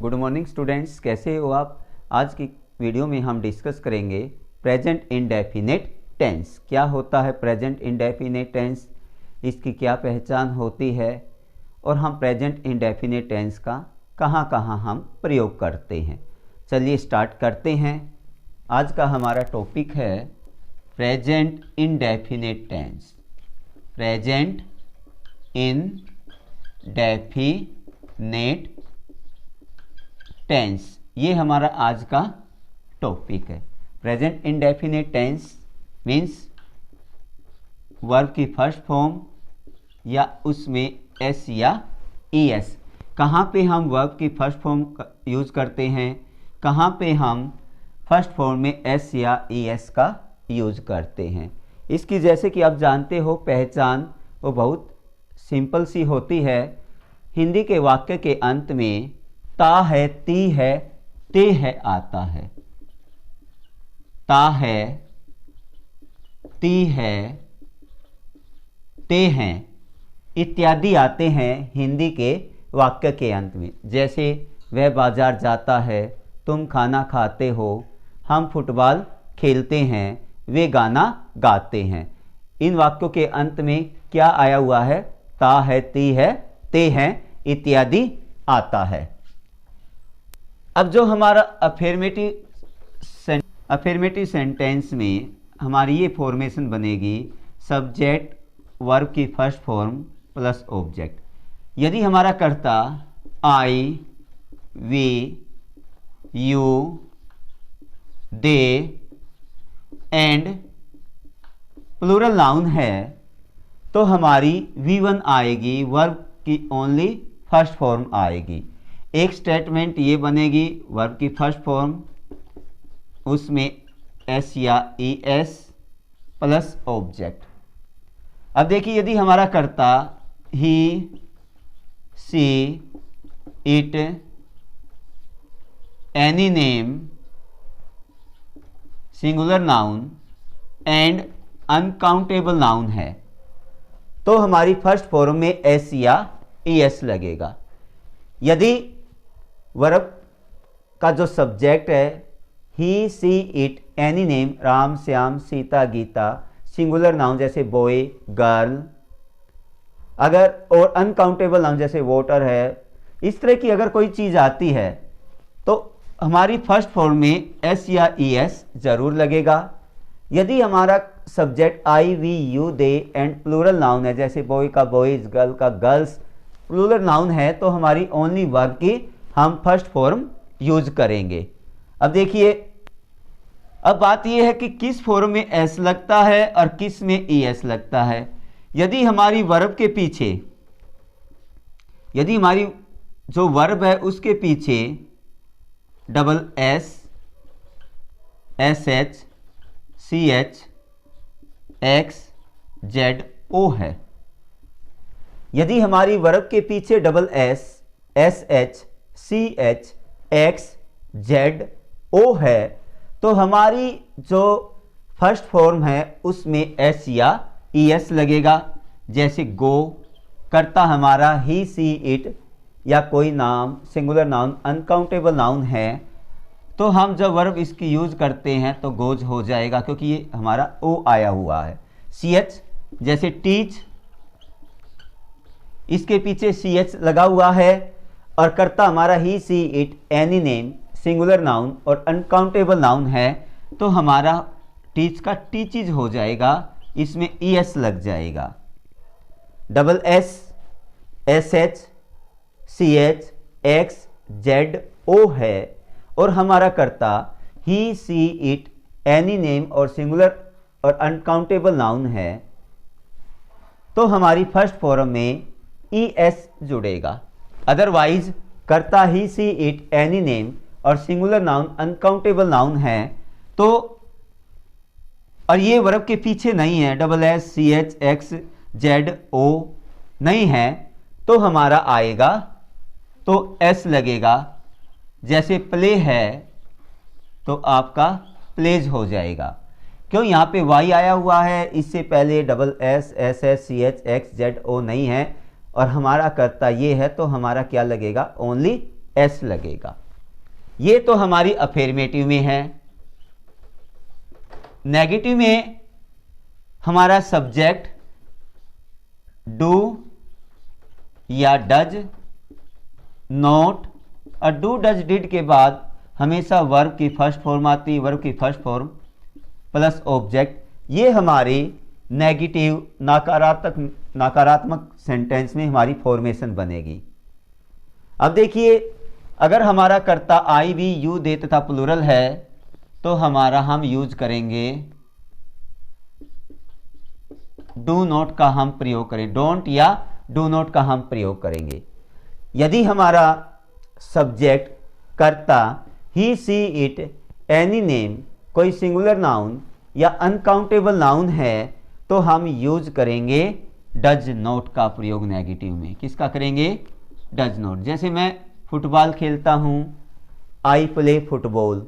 Good morning students, कैसे हो आप। आज की वीडियो में हम डिस्कस करेंगे प्रेजेंट इंडेफिनिट टेंस। क्या होता है प्रेजेंट इंडेफिनिट टेंस, इसकी क्या पहचान होती है और हम प्रेजेंट इंडेफिनिट टेंस का कहाँ कहाँ हम प्रयोग करते हैं। चलिए स्टार्ट करते हैं। आज का हमारा टॉपिक है present indefinite tense. Present indefinite tense, ये हमारा आज का टॉपिक है। Present indefinite tense means verb की फर्स्ट फॉर्म या उसमें एस या ई एस। कहाँ पे हम वर्ब की फर्स्ट फॉर्म यूज़ करते हैं, कहाँ पे हम फर्स्ट फॉर्म में एस या ई एस का यूज़ करते हैं। इसकी जैसे कि आप जानते हो पहचान वो बहुत सिंपल सी होती है। हिंदी के वाक्य के अंत में ता है, ती है, ते है आता है। ता है, ती है, ते हैं इत्यादि आते हैं हिंदी के वाक्य के अंत में। जैसे वह बाजार जाता है, तुम खाना खाते हो, हम फुटबॉल खेलते हैं, वे गाना गाते हैं। इन वाक्यों के अंत में क्या आया हुआ है? ता है, ती है, ते हैं इत्यादि आता है। अब जो हमारा अफर्मेटिव सेंटेंस में हमारी ये फॉर्मेशन बनेगी सब्जेक्ट वर्ब की फर्स्ट फॉर्म प्लस ऑब्जेक्ट। यदि हमारा कर्ता I, we, you, they and plural noun है तो हमारी V1 आएगी, वर्ब की ओनली फर्स्ट फॉर्म आएगी। एक स्टेटमेंट ये बनेगी वर्ब की फर्स्ट फॉर्म, उसमें एस या ई एस प्लस ऑब्जेक्ट। अब देखिए यदि हमारा कर्ता he, she, it, any name, singular noun and uncountable noun है तो हमारी फर्स्ट फॉर्म में एस या ई एस लगेगा। यदि वर्ब का जो सब्जेक्ट है he, she, it, any name, Ram, Shyam, Sita, Gita, singular noun जैसे बॉय, गर्ल, अगर और अनकाउंटेबल नाउन जैसे वाटर है, इस तरह की अगर कोई चीज़ आती है तो हमारी फर्स्ट फॉर्म में एस या ई एस जरूर लगेगा। यदि हमारा subject I, we, you, they and plural noun है, जैसे बॉय का बॉयज, गर्ल का गर्ल्स, प्लूरल नाउन है तो हमारी ओनली वर्ब की हम फर्स्ट फॉर्म यूज करेंगे। अब देखिए, अब बात यह है कि किस फॉर्म में एस लगता है और किस में ई एस लगता है। यदि हमारी वर्ब के पीछे, यदि हमारी जो वर्ब है उसके पीछे double S, S H, C H, X, Z, O है। यदि हमारी वर्ब के पीछे double S, S H, C H, X, Z, O है तो हमारी जो फर्स्ट फॉर्म है उसमें एस या ई एस लगेगा। जैसे गो, कर्ता हमारा ही, सी, इट या कोई नाम, सिंगुलर नाउन, अनकाउंटेबल नाउन है तो हम जब वर्ब इसकी यूज करते हैं तो गोज हो जाएगा क्योंकि ये हमारा ओ आया हुआ है। सी एच जैसे टीच, इसके पीछे सी एच लगा हुआ है और कर्ता हमारा he, she, it, any name, singular noun और अनकाउंटेबल नाउन है तो हमारा टीच का टीचीज हो जाएगा, इसमें ई एस लग जाएगा। Double S, S H, C H, X, Z, O है और हमारा कर्ता he, she, it, any name और सिंगुलर और अनकाउंटेबल नाउन है तो हमारी फर्स्ट फॉर्म में ई एस जुड़ेगा। अदरवाइज कर्ता he, she, it, any name और सिंगुलर नाउन, अनकाउंटेबल नाउन है तो, और ये वर्ब के पीछे नहीं है, double S, C H, X, Z, O नहीं है तो हमारा आएगा तो एस लगेगा। जैसे प्ले है तो आपका प्लेज हो जाएगा। क्यों? यहाँ पे वाई आया हुआ है, इससे पहले double S, S S, C H, X, Z, O नहीं है और हमारा कर्ता ये है तो हमारा क्या लगेगा? ओनली एस लगेगा। ये तो हमारी अफर्मेटिव में है। नेगेटिव में हमारा सब्जेक्ट डू या डज, नॉट और डू डज डिड के बाद हमेशा वर्ब की फर्स्ट फॉर्म आती है, वर्ब की फर्स्ट फॉर्म प्लस ऑब्जेक्ट। ये हमारी नेगेटिव नकारात्मक सेंटेंस में हमारी फॉर्मेशन बनेगी। अब देखिए, अगर हमारा कर्ता आई वी यू दे तथा प्लूरल है तो हमारा हम यूज करेंगे डू नॉट का हम प्रयोग करें, डोंट या डू नॉट का हम प्रयोग करेंगे। यदि हमारा सब्जेक्ट कर्ता he she it any name कोई सिंगुलर नाउन या अनकाउंटेबल नाउन है तो हम यूज करेंगे डज नॉट का प्रयोग नेगेटिव में। किसका करेंगे? Does not. जैसे मैं फुटबॉल खेलता हूँ, आई प्ले फुटबॉल,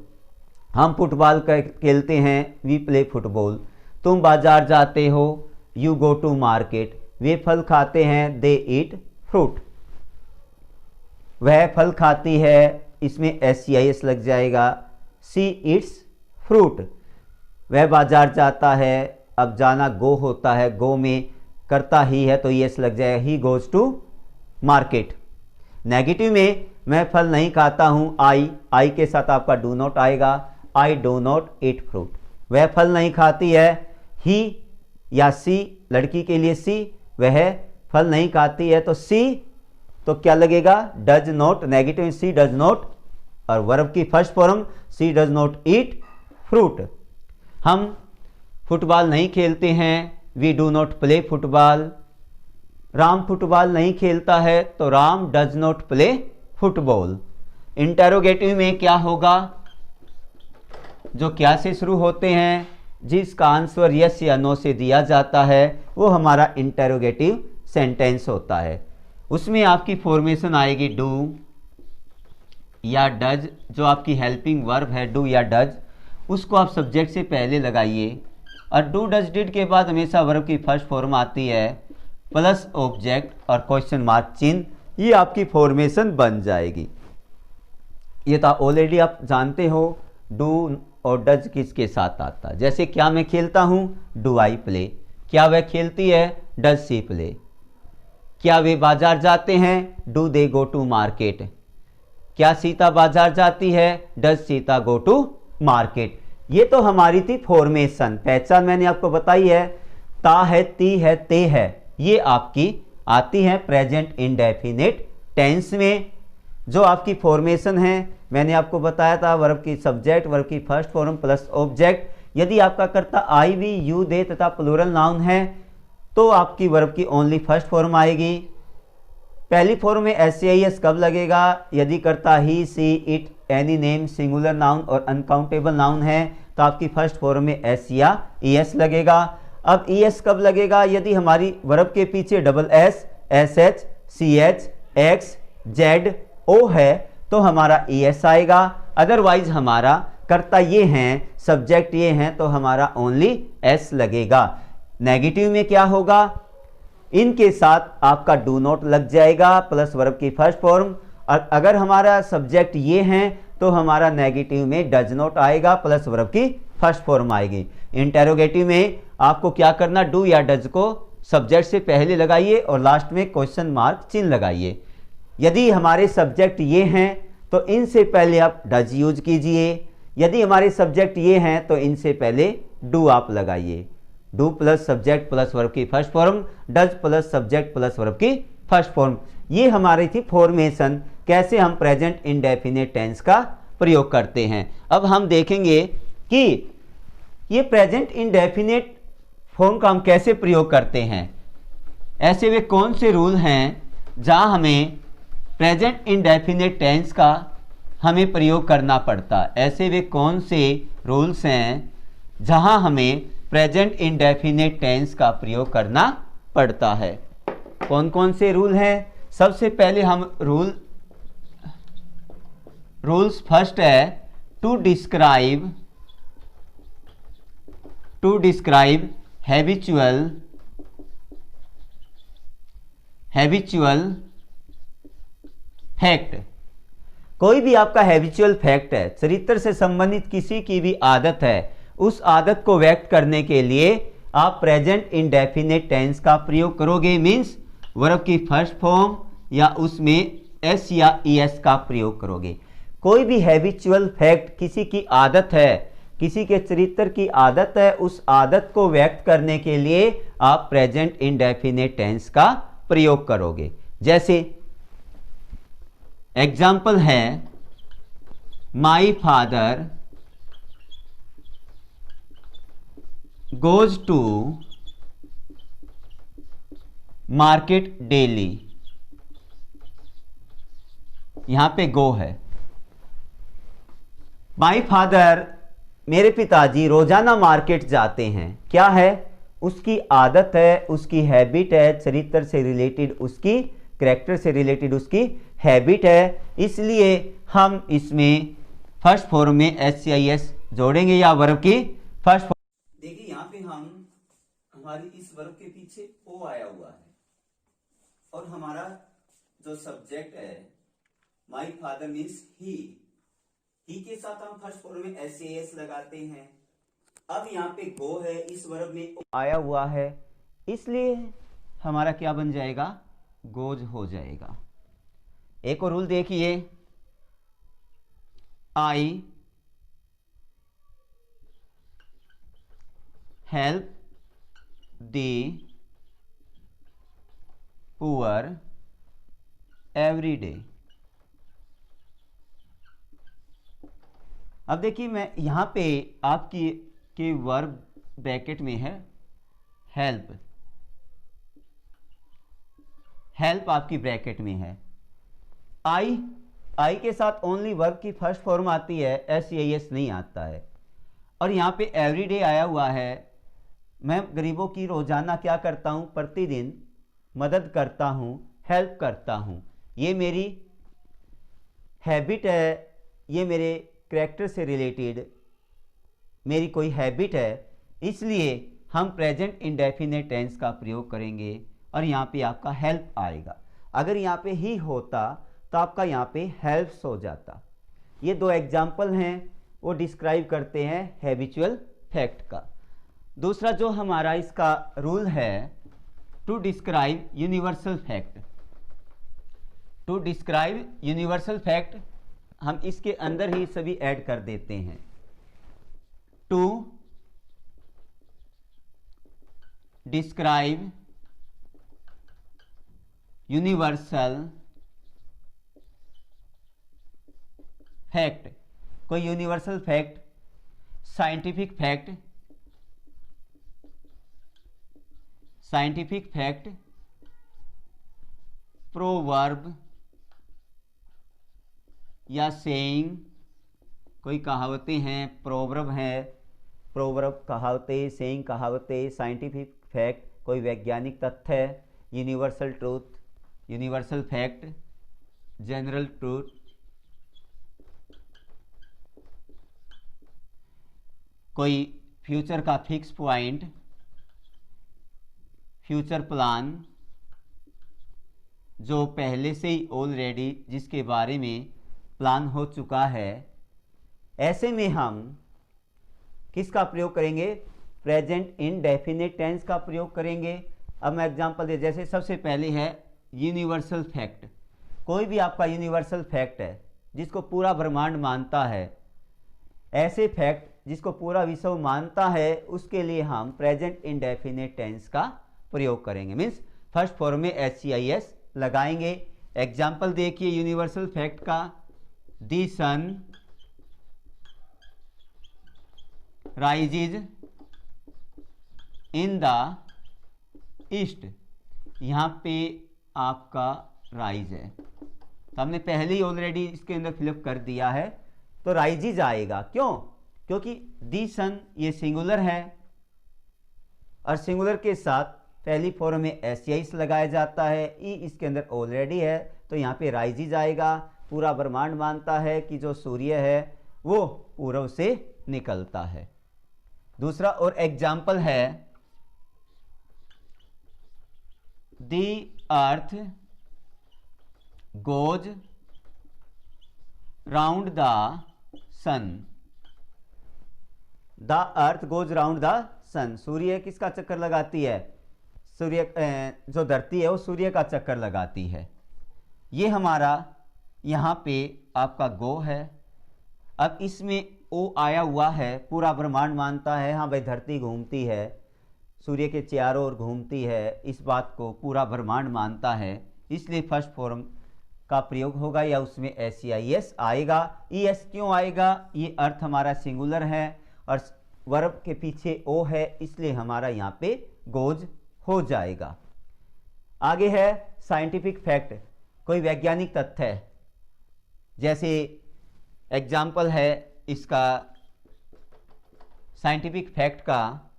हम फुटबॉल खेलते हैं, वी प्ले फुटबॉल। तुम बाजार जाते हो, यू गो टू मार्केट। वे फल खाते हैं, दे ईट फ्रूट। वह फल खाती है, इसमें SCIS लग जाएगा, सी ईट्स फ्रूट। वह बाजार जाता है, अब जाना गो होता है, गो में करता ही है तो यस लग जाएगा, he goes to market. Negative में मैं फल नहीं खाता हूँ, आई के साथ आपका डू नॉट आएगा, I do not eat fruit. वह फल नहीं खाती है, ही या सी, लड़की के लिए सी, वह फल नहीं खाती है तो सी, तो क्या लगेगा? Does not. Negative she does not और वर्ब की first form she does not eat fruit. हम फुटबॉल नहीं खेलते हैं, we do not play football. Ram football नहीं खेलता है तो Ram does not play football. Interrogative में क्या होगा? जो क्या से शुरू होते हैं, जिसका आंसर यस या नो से दिया जाता है, वो हमारा इंटेरोगेटिव सेंटेंस होता है। उसमें आपकी फॉर्मेशन आएगी डू या डज। जो आपकी हेल्पिंग वर्ब है डू या डज, उसको आप सब्जेक्ट से पहले लगाइए और डू डज डिड के बाद हमेशा वर्ब की फर्स्ट फॉर्म आती है प्लस ऑब्जेक्ट और क्वेश्चन मार्क चिन्ह। ये आपकी फॉर्मेशन बन जाएगी। ये तो ऑलरेडी आप जानते हो डू और डज किसके साथ आता है। जैसे क्या मैं खेलता हूँ, डू आई प्ले। क्या वह खेलती है, डज सी प्ले। क्या वे बाजार जाते हैं, do they go to market. क्या सीता बाजार जाती है, does Sita go to market. ये तो हमारी थी फॉर्मेशन। पहचान मैंने आपको बताई है, ता है, ती है, ते है, ये आपकी आती है प्रेजेंट इंडेफिनिट टेंस में। जो आपकी फॉर्मेशन है मैंने आपको बताया था, वर्ब की सब्जेक्ट, वर्ब की फर्स्ट फॉर्म प्लस ऑब्जेक्ट। यदि आपका कर्ता आई वी यू दे तथा प्लूरल नाउन है तो आपकी वर्ब की ओनली फर्स्ट फॉर्म आएगी। पहली फॉर्म में SCIS कब लगेगा? यदि कर्ता he she it any name singular noun और अनकाउंटेबल नाउन है तो आपकी फर्स्ट फॉर्म में S या ES लगेगा। अब ES कब लगेगा? यदि हमारी वर्ब के पीछे double S, SH, CH, X, Z, O है तो हमारा ES आएगा। अदरवाइज हमारा कर्ता ये हैं, सब्जेक्ट ये हैं, तो हमारा ओनली S लगेगा। नेगेटिव में क्या होगा? इनके साथ आपका डू नॉट लग जाएगा प्लस वर्ब की फर्स्ट फॉर्म। और अगर हमारा सब्जेक्ट ये हैं तो हमारा नेगेटिव में डज नॉट आएगा प्लस वर्ब की फर्स्ट फॉर्म आएगी। इंटेरोगेटिव में आपको क्या करना, डू या डज को सब्जेक्ट से पहले लगाइए और लास्ट में क्वेश्चन मार्क चिन्ह लगाइए। यदि हमारे सब्जेक्ट ये हैं तो इनसे पहले आप डज यूज कीजिए। यदि हमारे सब्जेक्ट ये हैं तो इनसे पहले डू आप लगाइए। Do plus subject plus verb की first form, does plus subject plus verb की फर्स्ट फॉर्म। ये हमारी थी फॉर्मेशन, कैसे हम प्रेजेंट इंडेफिनिट टेंस का प्रयोग करते हैं। अब हम देखेंगे कि ये प्रेजेंट इंडेफिनिट फॉर्म का हम कैसे प्रयोग करते हैं। ऐसे वे कौन से रूल हैं जहां हमें प्रेजेंट इंडेफिनिट टेंस का हमें प्रयोग करना पड़ता। ऐसे वे कौन से रूल्स हैं जहां हमें प्रेजेंट इंडेफिनिट टेंस का प्रयोग करना पड़ता है। कौन कौन से रूल हैं? सबसे पहले हम रूल्स फर्स्ट है टू डिस्क्राइब हैबिचुअल फैक्ट। कोई भी आपका हैबिचुअल फैक्ट है, चरित्र से संबंधित किसी की भी आदत है, उस आदत को व्यक्त करने के लिए आप प्रेजेंट इंडेफिनिट टेंस का प्रयोग करोगे। मीन्स वर्ब की फर्स्ट फॉर्म या उसमें एस या ईएस का प्रयोग करोगे। कोई भी हैबिचुअल फैक्ट, किसी की आदत है, किसी के चरित्र की आदत है, उस आदत को व्यक्त करने के लिए आप प्रेजेंट इंडेफिनिट टेंस का प्रयोग करोगे। जैसे एग्जाम्पल है, my father goes to market daily. यहां पे गो है। माई फादर, मेरे पिताजी रोजाना मार्केट जाते हैं। क्या है? उसकी आदत है, उसकी हैबिट है, चरित्र से रिलेटेड उसकी, कैरेक्टर से रिलेटेड उसकी हैबिट है। इसलिए हम इसमें फर्स्ट फॉर्म में एस या एस जोड़ेंगे या वर्ब की फर्स्ट फॉर्म। देखिए यहां पे हमारी इस वर्ब के पीछे ओ आया हुआ है और हमारा जो सब्जेक्ट है माई फादर मीन्स ही के साथ हम फर्स्ट फॉर्म में एस ए एस लगाते हैं। अब यहाँ पे गो है, इस वर्ब में आया हुआ है, इसलिए हमारा क्या बन जाएगा? गोज हो जाएगा। एक और रूल देखिए, I help the poor every day. अब देखिए मैं यहां पे आपकी के वर्ब ब्रैकेट में है हेल्प, हेल्प आपकी ब्रैकेट में है। आई के साथ ओनली वर्ब की फर्स्ट फॉर्म आती है, एस या एस नहीं आता है। और यहां पे एवरीडे आया हुआ है। मैं गरीबों की रोजाना क्या करता हूं? प्रतिदिन मदद करता हूं, हेल्प करता हूं। ये मेरी हैबिट है, ये मेरे कैरेक्टर से रिलेटेड मेरी कोई हैबिट है, इसलिए हम प्रेजेंट इंडेफिनिट टेंस का प्रयोग करेंगे और यहाँ पे आपका हेल्प आएगा। अगर यहाँ पे ही होता तो आपका यहाँ पे हेल्प्स हो जाता। ये दो एग्जाम्पल हैं, वो डिस्क्राइब करते हैं हैबिचुअल फैक्ट का। दूसरा जो हमारा इसका रूल है, to describe universal fact. To describe universal fact हम इसके अंदर ही सभी ऐड कर देते हैं। To describe universal fact. कोई universal fact, scientific fact, scientific fact, proverb या सेइंग, कोई कहावतें हैं, प्रोवर्ब हैं, प्रोवर्ब कहावतें, सेइंग कहावतें, साइंटिफिक फैक्ट कोई वैज्ञानिक तथ्य है, universal truth, universal fact, general truth, कोई फ्यूचर का फिक्स पॉइंट, फ्यूचर प्लान, जो पहले से ही ऑलरेडी जिसके बारे में प्लान हो चुका है। ऐसे में हम किसका प्रयोग करेंगे? प्रेजेंट इंडेफिनिट टेंस का प्रयोग करेंगे। अब मैं एग्जांपल दे, जैसे सबसे पहले है यूनिवर्सल फैक्ट। कोई भी आपका यूनिवर्सल फैक्ट है जिसको पूरा ब्रह्मांड मानता है, ऐसे फैक्ट जिसको पूरा विश्व मानता है, उसके लिए हम प्रेजेंट इंडेफिनिट टेंस का प्रयोग करेंगे। मीन्स फर्स्ट फॉर्म में एस लगाएंगे। एग्जाम्पल देखिए यूनिवर्सल फैक्ट का, the sun rises in the east. यहाँ पे आपका राइज है, तो हमने पहले ही ऑलरेडी इसके अंदर फिलअप कर दिया है, तो राइजेज आएगा। क्यों? क्योंकि दी सन ये सिंगुलर है और सिंगुलर के साथ पहली फॉर्म में एस लगाया जाता है, ई इसके अंदर ऑलरेडी है, तो यहाँ पे राइजेज आएगा। पूरा ब्रह्मांड मानता है कि जो सूर्य है वो पूर्व से निकलता है। दूसरा और एग्जाम्पल है, the earth goes round the sun, the earth goes round the sun, सूर्य किसका चक्कर लगाती है, सूर्य जो धरती है वो सूर्य का चक्कर लगाती है। ये हमारा यहाँ पे आपका गो है। अब इसमें ओ आया हुआ है, पूरा ब्रह्मांड मानता है हाँ भाई धरती घूमती है, सूर्य के चारों ओर घूमती है, इस बात को पूरा ब्रह्मांड मानता है, इसलिए फर्स्ट फॉर्म का प्रयोग होगा या उसमें एस या एस आएगा। ई एस क्यों आएगा, ये अर्थ हमारा सिंगुलर है और वर्ब के पीछे ओ है, इसलिए हमारा यहाँ पे गोज हो जाएगा। आगे है साइंटिफिक फैक्ट, कोई वैज्ञानिक तथ्य है, जैसे एग्जाम्पल है इसका साइंटिफिक फैक्ट का,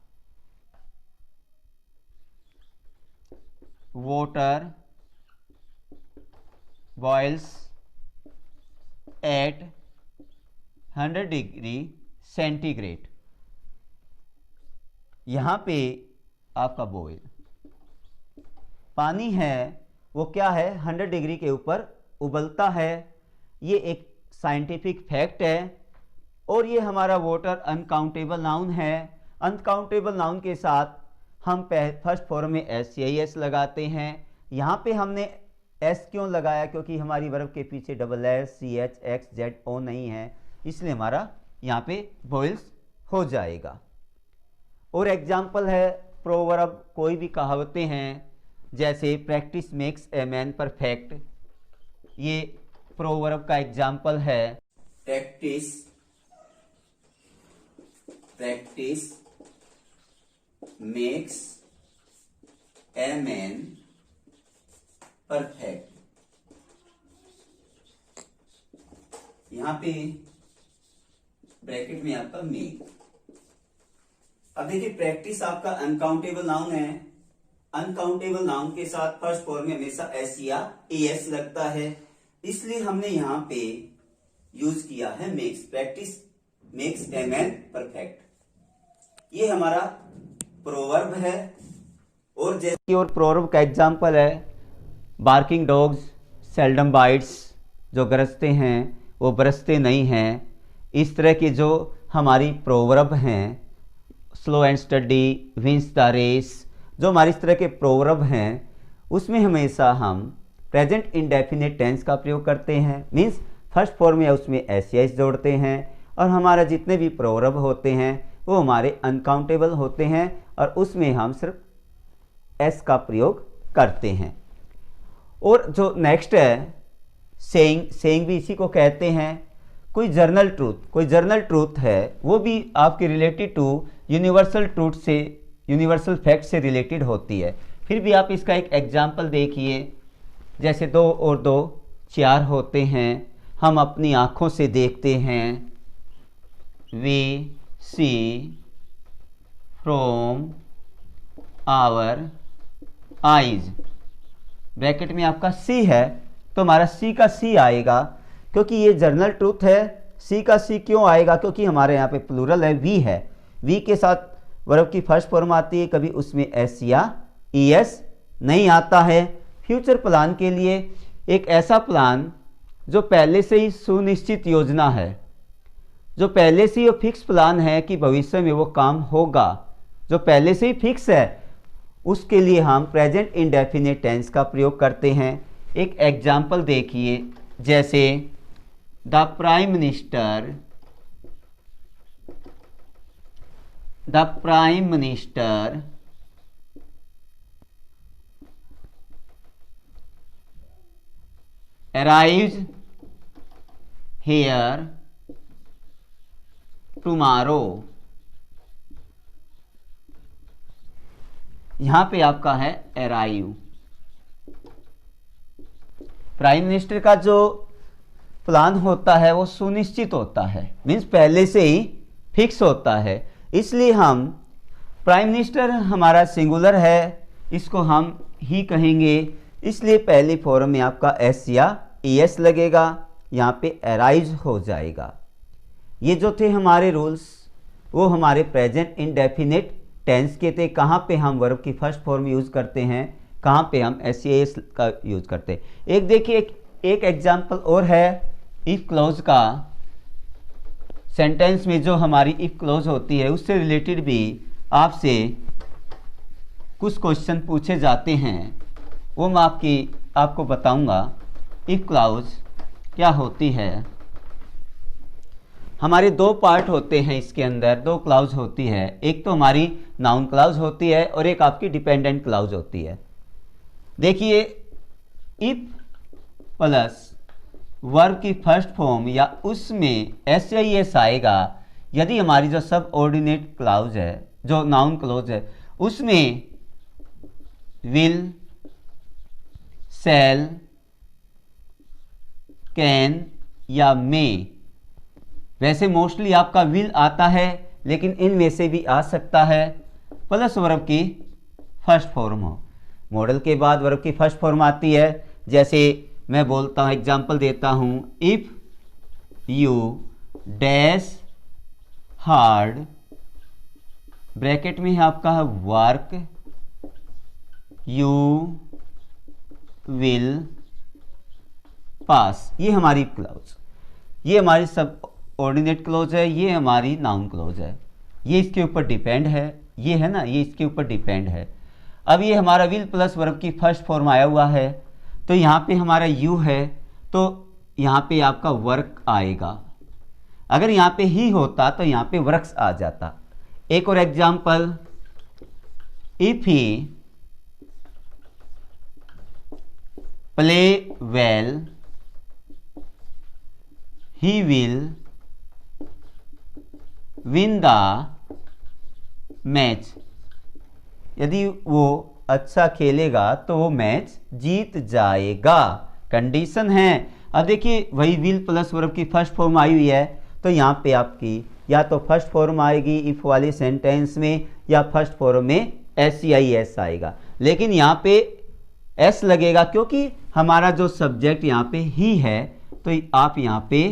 water boils at 100 degree centigrade. यहाँ पे आपका बॉयल पानी है वो क्या है 100 डिग्री के ऊपर उबलता है, ये एक साइंटिफिक फैक्ट है। और ये हमारा वाटर अनकाउंटेबल नाउन है, अनकाउंटेबल नाउन के साथ हम फर्स्ट फॉर्म में एस या एस लगाते हैं। यहाँ पे हमने एस क्यों लगाया, क्योंकि हमारी वर्ब के पीछे double S C H X Z O नहीं है, इसलिए हमारा यहाँ पे बॉइल्स हो जाएगा। और एग्जाम्पल है प्रोवर्ब, कोई भी कहावतें हैं जैसे practice makes a man perfect, ये प्रोवर्ब का एग्जाम्पल है। Practice makes a man perfect. यहां पे ब्रैकेट में आपका मेक। अब देखिए प्रैक्टिस आपका अनकाउंटेबल नाउन है, अनकाउंटेबल नाउन के साथ फर्स्ट फॉर्म में हमेशा एस या एस लगता है, इसलिए हमने यहां पे यूज किया है makes, practice makes a man perfect. ये हमारा प्रोवर्ब है। और जैसे और प्रोवर्ब का एग्जांपल है बार्किंग डॉग्स सेल्डम बाइट्स, जो गरजते हैं वो बरसते नहीं हैं। इस तरह की जो हमारी प्रोवर्ब हैं, slow and steady wins the race, जो हमारी इस तरह के प्रोवर्ब हैं उसमें हमेशा हम प्रेजेंट इंडेफिनिट टेंस का प्रयोग करते हैं, मीन्स फर्स्ट फॉर्म या उसमें एस या एस जोड़ते हैं। और हमारा जितने भी प्रोवर्ब होते हैं वो हमारे अनकाउंटेबल होते हैं और उसमें हम सिर्फ एस का प्रयोग करते हैं। और जो नेक्स्ट है सेइंग, सेइंग भी इसी को कहते हैं। कोई जर्नल ट्रूथ है वो भी आपके रिलेटेड टू यूनिवर्सल ट्रूथ से, यूनिवर्सल फैक्ट से रिलेटेड होती है। फिर भी आप इसका एक एग्जाम्पल देखिए, जैसे 2 और 2 4 होते हैं, हम अपनी आँखों से देखते हैं, we see from our eyes. Bracket में आपका सी है तो हमारा सी का सी आएगा, क्योंकि ये जर्नल ट्रूथ है। सी का सी क्यों आएगा, क्योंकि हमारे यहाँ पे प्लूरल है, वी है, वी के साथ वर्ब की फर्स्ट फॉर्म आती है, कभी उसमें एस या ई एस नहीं आता है। फ्यूचर प्लान के लिए एक ऐसा प्लान जो पहले से ही सुनिश्चित योजना है, जो पहले से ही फिक्स प्लान है कि भविष्य में वो काम होगा, जो पहले से ही फिक्स है, उसके लिए हम प्रेजेंट इंडेफिनिट टेंस का प्रयोग करते हैं। एक एग्जाम्पल देखिए, जैसे the prime minister arrives here tomorrow। यहां पे आपका है अराइव। प्राइम मिनिस्टर का जो प्लान होता है वो सुनिश्चित होता है, मीन्स पहले से ही फिक्स होता है, इसलिए हम प्राइम मिनिस्टर हमारा सिंगुलर है, इसको हम ही कहेंगे, इसलिए पहली फॉर्म में आपका एस या ई एस लगेगा, यहाँ पे अराइज हो जाएगा। ये जो थे हमारे रूल्स वो हमारे प्रेजेंट इंडेफिनिट टेंस के थे। कहाँ पे हम वर्ब की फर्स्ट फॉर्म यूज़ करते हैं, कहाँ पे हम एस का यूज़ करते हैं। एक देखिए एक एग्जाम्पल और है इफ क्लॉज का सेंटेंस में जो हमारी इफ क्लॉज होती है उससे रिलेटेड भी आपसे कुछ क्वेश्चन पूछे जाते हैं, वो मैं आपको बताऊंगा। इफ क्लॉज क्या होती है। हमारे दो पार्ट होते हैं इसके अंदर, दो क्लॉज होती है। एक तो हमारी नाउन क्लॉज होती है और एक आपकी डिपेंडेंट क्लॉज होती है। देखिए, इफ प्लस वर्ब की फर्स्ट फॉर्म या उसमें एस आएगा यदि हमारी जो सब ऑर्डिनेट क्लॉज है, जो नाउन क्लॉज है, उसमें विल, शैल, कैन या मे, वैसे मोस्टली आपका विल आता है लेकिन इनमें से भी आ सकता है, प्लस वर्ब की फर्स्ट फॉर्म हो। मॉडल के बाद वर्ब की फर्स्ट फॉर्म आती है। जैसे मैं बोलता हूं, एग्जांपल देता हूं, if you dash hard, bracket में है आपका वर्क, यू विल पास। ये हमारी क्लॉज, ये हमारी सब ऑर्डिनेट क्लॉज है, ये हमारी नाउन क्लॉज है। ये इसके ऊपर डिपेंड है, ये है ना, ये इसके ऊपर डिपेंड है। अब ये हमारा विल प्लस वर्ब की फर्स्ट फॉर्म आया हुआ है, तो यहाँ पे हमारा यू है तो यहाँ पे आपका वर्क आएगा। अगर यहाँ पे ही होता तो यहाँ पे वर्क्स आ जाता। एक और example, if he play well, he will win the match. यदि वो अच्छा खेलेगा तो वो मैच जीत जाएगा, कंडीशन है। अब देखिए, वही विल प्लस वर्ब की फर्स्ट फॉर्म आई हुई है, तो यहाँ पे आपकी या तो फर्स्ट फॉर्म आएगी इफ वाले सेंटेंस में, या फर्स्ट फॉर्म में एस आएगा। लेकिन यहाँ पे एस लगेगा क्योंकि हमारा जो सब्जेक्ट यहाँ पे ही है, तो आप यहाँ पे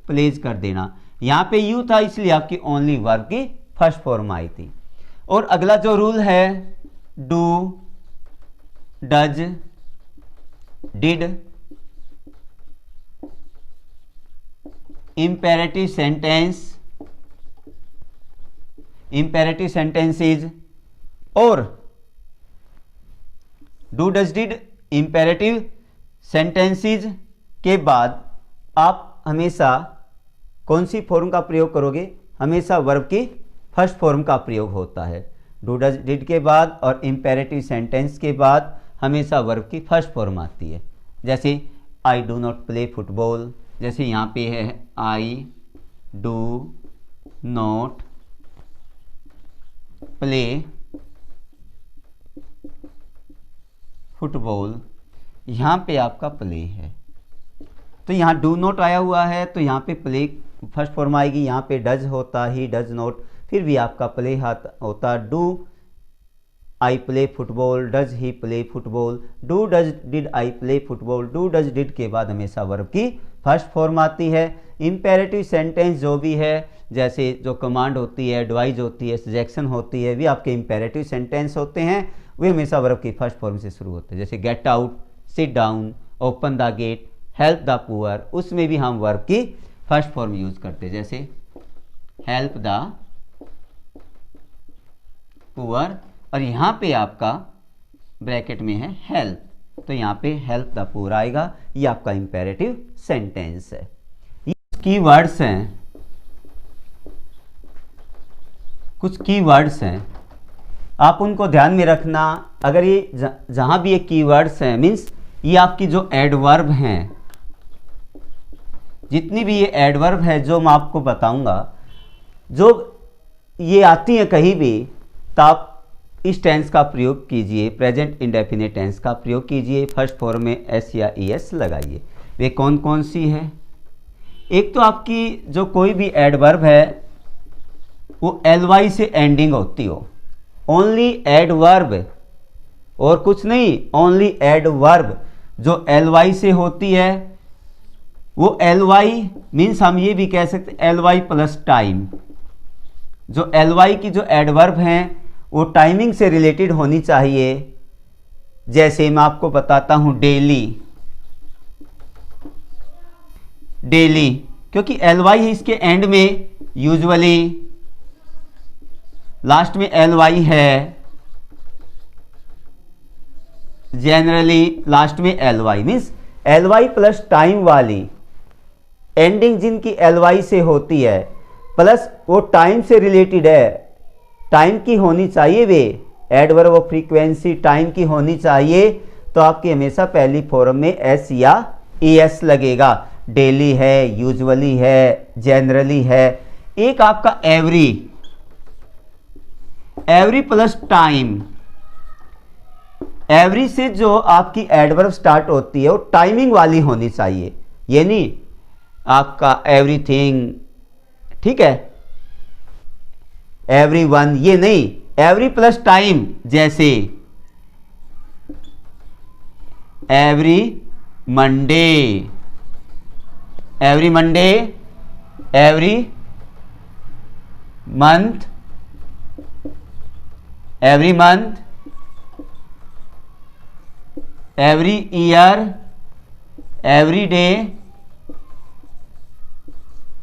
प्लेस कर देना। यहाँ पे यू था इसलिए आपकी ओनली वर्ब की फर्स्ट फॉर्म आई थी। और अगला जो रूल है, do, does, did, imperative sentences और do, does, did, imperative sentences के बाद आप हमेशा कौन सी फॉर्म का प्रयोग करोगे? हमेशा वर्ब की फर्स्ट फॉर्म का प्रयोग होता है। डू, डज, डिड के बाद और imperative सेंटेंस के बाद हमेशा वर्ब की फर्स्ट फॉर्म आती है। जैसे I do not play football, जैसे यहाँ पे है I do not play football, यहाँ पे आपका प्ले है, तो यहाँ डू नॉट आया हुआ है तो यहाँ पे प्ले फर्स्ट फॉर्म आएगी। यहाँ पे डज होता, ही डज नॉट, फिर भी आपका प्ले होता। Do I play football, does he play football, do does did I play football, do does did के बाद हमेशा वर्ब की फर्स्ट फॉर्म आती है। इंपेरेटिव सेंटेंस जो भी है, जैसे जो कमांड होती है, एडवाइज होती है, सजेक्शन होती है, वे आपके इंपेरेटिव सेंटेंस होते हैं, वे हमेशा वर्ब की फर्स्ट फॉर्म से शुरू होते हैं। जैसे get out, sit down, open the gate, help the poor, उसमें भी हम वर्ब की फर्स्ट फॉर्म यूज करते हैं। जैसे हेल्प द पुअर, और यहाँ पे आपका ब्रैकेट में है हेल्प, तो यहाँ पे हेल्प द पुअर आएगा। ये आपका इंपेरेटिव सेंटेंस है। ये कीवर्ड्स हैं, कुछ कीवर्ड्स हैं, आप उनको ध्यान में रखना। अगर ये जहां भी ये कीवर्ड्स हैं, मीन्स ये आपकी जो एडवर्ब हैं, जितनी भी ये एडवर्ब है जो मैं आपको बताऊंगा, जो ये आती है कहीं भी, तो आप इस टेंस का प्रयोग कीजिए, प्रेजेंट इंडेफिनिट टेंस का प्रयोग कीजिए, फर्स्ट फॉर्म में एस या ई एस लगाइए। वे कौन कौन सी है? एक तो आपकी जो कोई भी एडवर्ब है वो एल वाई से एंडिंग होती हो, ओनली एडवर्ब और कुछ नहीं, ओनली एडवर्ब जो एल वाई से होती है, वो एल वाई मीन्स हम ये भी कह सकते एल वाई प्लस टाइम। जो एल वाई की जो एडवर्ब हैं वो टाइमिंग से रिलेटेड होनी चाहिए। जैसे मैं आपको बताता हूं, डेली, डेली, क्योंकि ly है इसके एंड में, यूजुअली लास्ट में ly है, जनरली लास्ट में ly, means ly plus time वाली एंडिंग जिनकी ly से होती है प्लस वो टाइम से रिलेटेड है, टाइम की होनी चाहिए, वे एडवर्ब ऑफ फ्रीक्वेंसी टाइम की होनी चाहिए, तो आपकी हमेशा पहली फॉर्म में एस या es लगेगा। डेली है, यूजुअली है, जनरली है। एक आपका एवरी प्लस टाइम, एवरी से जो आपकी एडवर्ब स्टार्ट होती है वो टाइमिंग वाली होनी चाहिए, ये नहीं आपका एवरीथिंग, ठीक है, एवरीवन, ये नहीं, एवरी प्लस टाइम, जैसे every Monday, every Monday, every month, every month, every year, every day.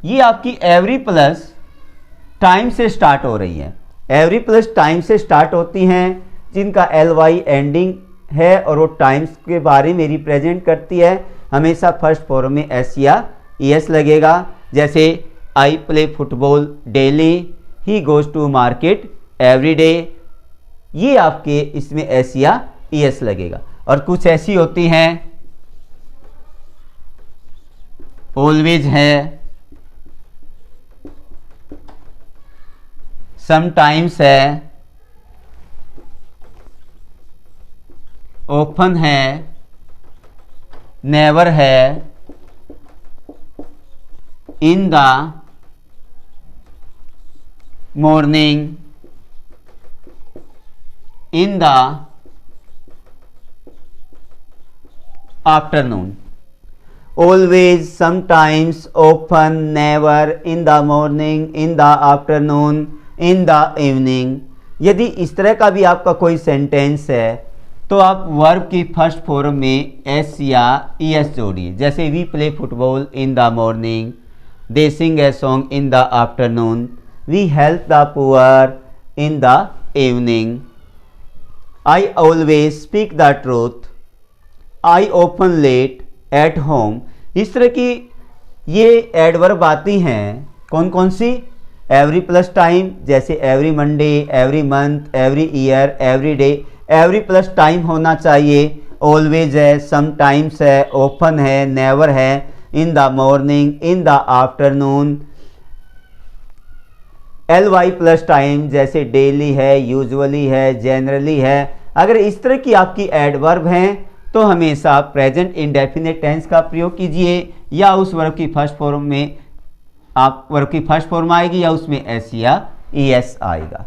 ये आपकी एवरी प्लस टाइम से स्टार्ट हो रही है, एवरी प्लस टाइम से स्टार्ट होती हैं जिनका ly एंडिंग है और वो टाइम्स के बारे में रिप्रेजेंट करती है, हमेशा फर्स्ट फॉर्म में एस या es लगेगा। जैसे I play football daily, he goes to market every day, ये आपके इसमें एस या es लगेगा। और कुछ ऐसी होती हैं ऑलवेज है, समटाइम्स है, ओपन है, नेवर है, इन the morning, in the afternoon. Always, sometimes, open, never, in the morning, in the afternoon, in the evening. यदि इस तरह का भी आपका कोई सेंटेंस है तो आप वर्ब की फर्स्ट फॉर्म में एस या es जोड़िए। जैसे we play football in the morning, they sing a song in the afternoon, we help the poor in the evening, I always speak the truth, I open late at home. इस तरह की ये adverb आती हैं, कौन कौन सी? Every plus time, जैसे every Monday, every month, every year, every day. Every plus time होना चाहिए, ऑलवेज है, समटाइम्स है, ओपन है, नेवर है, इन the morning, in the afternoon. ly plus time जैसे डेली है, यूजुअली है, जनरली है। अगर इस तरह की आपकी एडवर्ब हैं तो हमेशा प्रेजेंट इंडेफिनिट टेंस का प्रयोग कीजिए, या उस वर्ब की फर्स्ट फॉर्म में आप वर्ब की फर्स्ट फॉर्म आएगी या उसमें एस या es आएगा।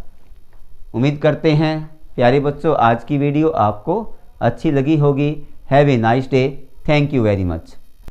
उम्मीद करते हैं प्यारे बच्चों आज की वीडियो आपको अच्छी लगी होगी। Have a nice day. Thank you very much.